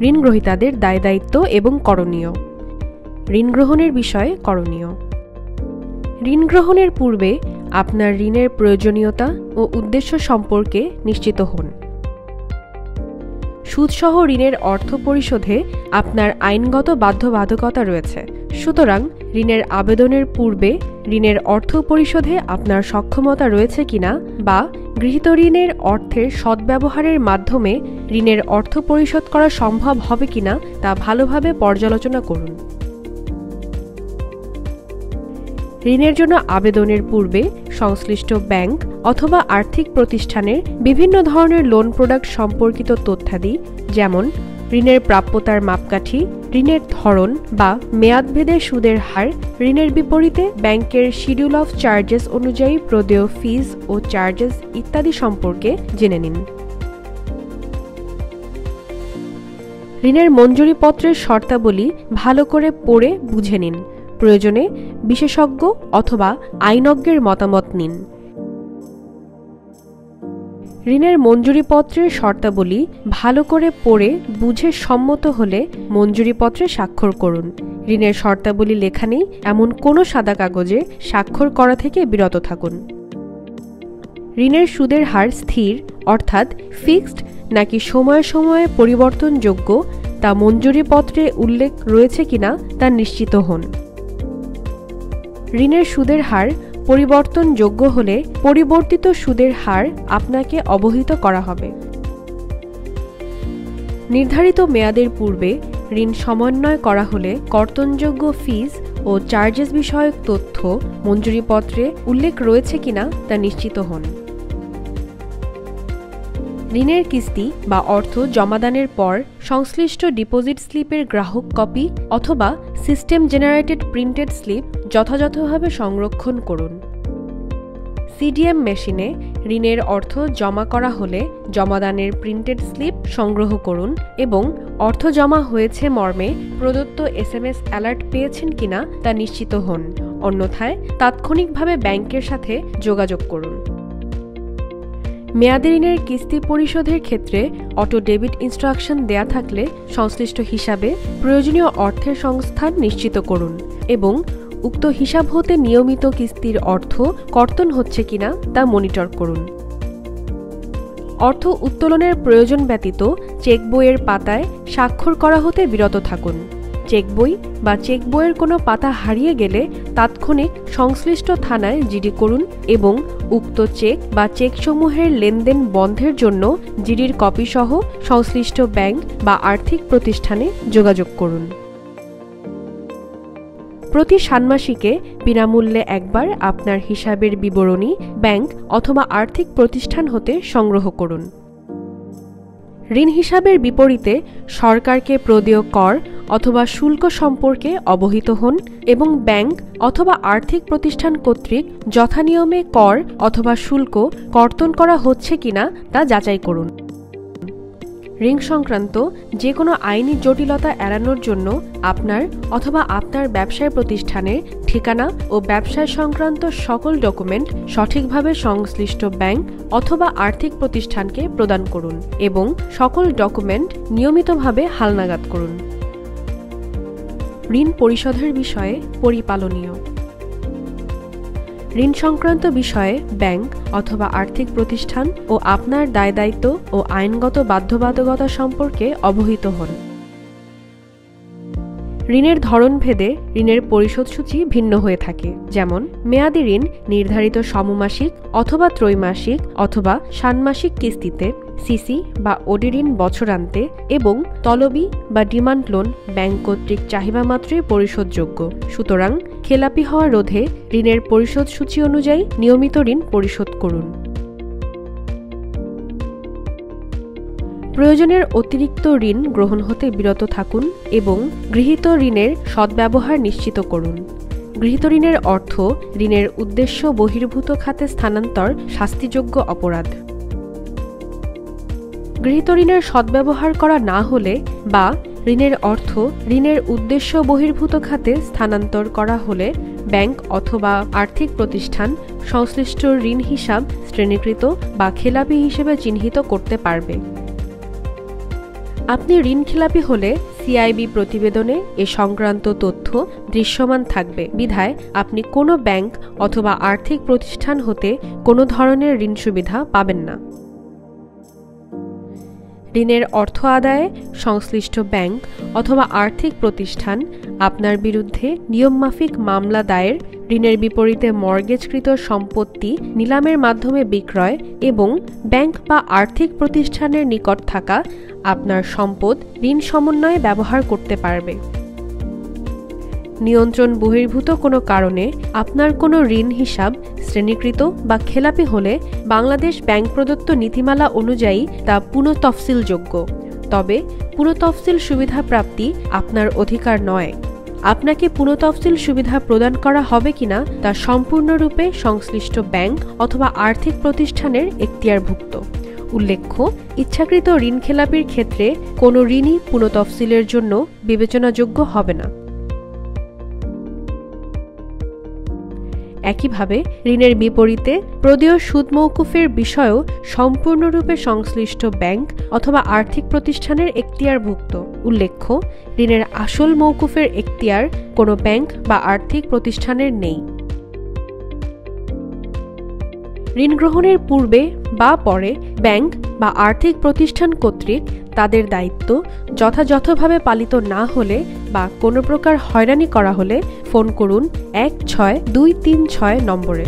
ঋণ গ্রহীতাদের দায়-দায়িত্ব এবং করণীয়। ঋণ গ্রহণের বিষয়ে করণীয়। ঋণ গ্রহণের পূর্বে আপনার ঋণের প্রয়োজনীয়তা ও উদ্দেশ্য সম্পর্কে নিশ্চিত হন। সুদসহ ঋণের অর্থ পরিশোধে আপনার আইনগত বাধ্যবাধকতা রয়েছে, সুতরাং ঋণের আবেদনের পূর্বে ঋণের অর্থ পরিশোধে আপনার সক্ষমতা রয়েছে কিনা বা গৃহীত ঋণের অর্থের সদ্ব্যবহারের মাধ্যমে ঋণের অর্থ পরিশোধ করা সম্ভব হবে কিনা তা ভালোভাবে পর্যালোচনা করুন। ঋণের জন্য আবেদনের পূর্বে সংশ্লিষ্ট ব্যাংক অথবা আর্থিক প্রতিষ্ঠানের বিভিন্ন ধরনের লোন প্রোডাক্ট সম্পর্কিত তথ্যাদি, যেমন ঋণের প্রাপ্যতার মাপকাঠি, ঋণের ধরন বা মেয়াদভেদে সুদের হার, ঋণের বিপরীতে ব্যাংকের শিডিউল অফ চার্জেস অনুযায়ী প্রদেয় ফিজ ও চার্জেস ইত্যাদি সম্পর্কে জেনে নিন। ঋণের মঞ্জুরিপত্রের শর্তাবলী ভালো করে পড়ে বুঝে নিন। প্রয়োজনে বিশেষজ্ঞ অথবা আইনজ্ঞের মতামত নিন। ঋণের মঞ্জুরিপত্রের শর্তাবলী ভালো করে পড়ে বুঝে সম্মত হলে মঞ্জুরিপত্রে স্বাক্ষর করুন। ঋণের শর্তাবলী লেখা নেই এমন কোনো সাদা কাগজে স্বাক্ষর করা থেকে বিরত থাকুন। ঋণের সুদের হার স্থির অর্থাৎ ফিক্সড নাকি সময়ে সময়ে পরিবর্তনযোগ্য তা মঞ্জুরিপত্রে উল্লেখ রয়েছে কিনা তা নিশ্চিত হন। ঋণের সুদের হার পরিবর্তনযোগ্য হলে পরিবর্তিত সুদের হার আপনাকে অবহিত করা হবে। নির্ধারিত মেয়াদের পূর্বে ঋণ সমন্বয় করা হলে কর্তনযোগ্য ফিজ ও চার্জেস বিষয়ক তথ্য মঞ্জুরিপত্রে উল্লেখ রয়েছে কিনা তা নিশ্চিত হন। ঋণের কিস্তি বা অর্থ জমাদানের পর সংশ্লিষ্ট ডিপোজিট স্লিপের গ্রাহক কপি অথবা সিস্টেম জেনারেটেড প্রিন্টেড স্লিপ যথাযথভাবে সংরক্ষণ করুন। সিডিএম মেশিনে ঋণের অর্থ জমা করা হলে জমাদানের প্রিন্টেড স্লিপ সংগ্রহ করুন এবং অর্থ জমা হয়েছে মর্মে প্রদত্ত SMS অ্যালার্ট পেয়েছেন কিনা তা নিশ্চিত হন, অন্যথায় তাৎক্ষণিকভাবে ব্যাংকের সাথে যোগাযোগ করুন। মেয়াদি ঋণের কিস্তি পরিশোধের ক্ষেত্রে অটো ডেবিট ইনস্ট্রাকশন দেয়া থাকলে সংশ্লিষ্ট হিসাবে প্রয়োজনীয় অর্থের সংস্থান নিশ্চিত করুন এবং উক্ত হিসাব হতে নিয়মিত কিস্তির অর্থ কর্তন হচ্ছে কিনা তা মনিটর করুন। অর্থ উত্তোলনের প্রয়োজন ব্যতীত চেক বইয়ের পাতায় স্বাক্ষর করা হতে বিরত থাকুন। চেক বই বা চেক বইয়ের কোনো পাতা হারিয়ে গেলে তাৎক্ষণিক সংশ্লিষ্ট থানায় জিডি করুন এবং উক্ত চেক বা চেকসমূহের লেনদেন বন্ধের জন্য জিডির কপি সহ সংশ্লিষ্ট ব্যাংক বা আর্থিক প্রতিষ্ঠানে যোগাযোগ করুন। প্রতি ষান্মাসিকে বিনামূল্যে একবার আপনার হিসাবের বিবরণী ব্যাংক অথবা আর্থিক প্রতিষ্ঠান হতে সংগ্রহ করুন। ঋণ হিসাবের বিপরীতে সরকারকে প্রদেয় কর অথবা শুল্ক সম্পর্কে অবহিত হন এবং ব্যাংক অথবা আর্থিক প্রতিষ্ঠান কর্তৃক যথানিয়মে কর অথবা শুল্ক কর্তন করা হচ্ছে কিনা তা যাচাই করুন। ঋণ সংক্রান্ত যে কোনো আইনি জটিলতা এড়ানোর জন্য আপনার অথবা আপনার ব্যবসায় প্রতিষ্ঠানের ঠিকানা ও ব্যবসায় সংক্রান্ত সকল ডকুমেন্ট সঠিকভাবে সংশ্লিষ্ট ব্যাংক অথবা আর্থিক প্রতিষ্ঠানকে প্রদান করুন এবং সকল ডকুমেন্ট নিয়মিতভাবে হালনাগাদ করুন। ঋণ পরিশোধের বিষয়ে পরিপালনীয়। ঋণ সংক্রান্ত বিষয়ে ব্যাংক অথবা আর্থিক প্রতিষ্ঠান ও আপনার দায়-দায়িত্ব ও আইনগত বাধ্যবাধকতা সম্পর্কে অবহিত হন। ঋণের ধরনভেদে ঋণের পরিশোধসূচি ভিন্ন হয়ে থাকে, যেমন মেয়াদি ঋণ নির্ধারিত সমমাসিক অথবা ত্রৈমাসিক অথবা ষান্মাসিক কিস্তিতে, সিসি বা ওডি ঋণ বছরান্তে এবং তলবি বা ডিমান্ড লোন ব্যাংক কর্তৃক চাহিদা মাত্রই পরিশোধযোগ্য। সুতরাং খেলাপি হওয়া রোধে ঋণের পরিশোধসূচি অনুযায়ী নিয়মিত ঋণ পরিশোধ করুন। প্রয়োজনের অতিরিক্ত ঋণ গ্রহণ হতে বিরত থাকুন এবং গৃহীত ঋণের সদ্ব্যবহার নিশ্চিত করুন। গৃহীত ঋণের অর্থ ঋণের উদ্দেশ্য বহির্ভূত খাতে স্থানান্তর শাস্তিযোগ্য অপরাধ। গৃহীত ঋণের সদ্ব্যবহার করা না হলে বা ঋণের অর্থ ঋণের উদ্দেশ্য বহির্ভূত খাতে স্থানান্তর করা হলে ব্যাংক অথবা আর্থিক প্রতিষ্ঠান সংশ্লিষ্ট ঋণ হিসাব শ্রেণীকৃত বা খেলাপি হিসেবে চিহ্নিত করতে পারবে। আপনি ঋণখেলাপি হলে সিআইবি প্রতিবেদনে এ সংক্রান্ত তথ্য দৃশ্যমান থাকবে বিধায় আপনি কোনো ব্যাংক অথবা আর্থিক প্রতিষ্ঠান হতে কোনো ধরনের ঋণ সুবিধা পাবেন না। ঋণের অর্থ আদায়ে সংশ্লিষ্ট ব্যাংক অথবা আর্থিক প্রতিষ্ঠান আপনার বিরুদ্ধে নিয়মমাফিক মামলা দায়ের, ঋণের বিপরীতে মর্গেজকৃত সম্পত্তি নিলামের মাধ্যমে বিক্রয় এবং ব্যাংক বা আর্থিক প্রতিষ্ঠানের নিকট থাকা আপনার সম্পদ ঋণ সমন্বয়ে ব্যবহার করতে পারবে। নিয়ন্ত্রণ বহির্ভূত কোনো কারণে আপনার কোনো ঋণ হিসাব শ্রেণীকৃত বা খেলাপি হলে বাংলাদেশ ব্যাংক প্রদত্ত নীতিমালা অনুযায়ী তা পুনঃতফসিলযোগ্য, তবে পুনঃতফসিল সুবিধা প্রাপ্তি আপনার অধিকার নয়। আপনাকে পুনঃতফসিল সুবিধা প্রদান করা হবে কিনা তা সম্পূর্ণরূপে সংশ্লিষ্ট ব্যাংক অথবা আর্থিক প্রতিষ্ঠানের এখতিয়ারভুক্ত। উল্লেখ্য, ইচ্ছাকৃত ঋণখেলাপির ক্ষেত্রে কোনো ঋণই পুনঃতফসিলের জন্য বিবেচনাযোগ্য হবে না। একইভাবে ঋণের বিপরীতে প্রদেয় সুদ মওকুফের বিষয়ও সম্পূর্ণরূপে সংশ্লিষ্ট ব্যাংক অথবা আর্থিক প্রতিষ্ঠানের এখতিয়ারভুক্ত। উল্লেখ্য, ঋণের আসল মওকুফের এখতিয়ার কোনো ব্যাংক বা আর্থিক প্রতিষ্ঠানের নেই। ঋণ গ্রহণের পূর্বে বা পরে ব্যাংক বা আর্থিক প্রতিষ্ঠান কর্তৃক তাদের দায়িত্ব যথাযথভাবে পালিত না হলে বা কোনো প্রকার হয়রানি করা হলে ফোন করুন ১৬২৩৬ নম্বরে।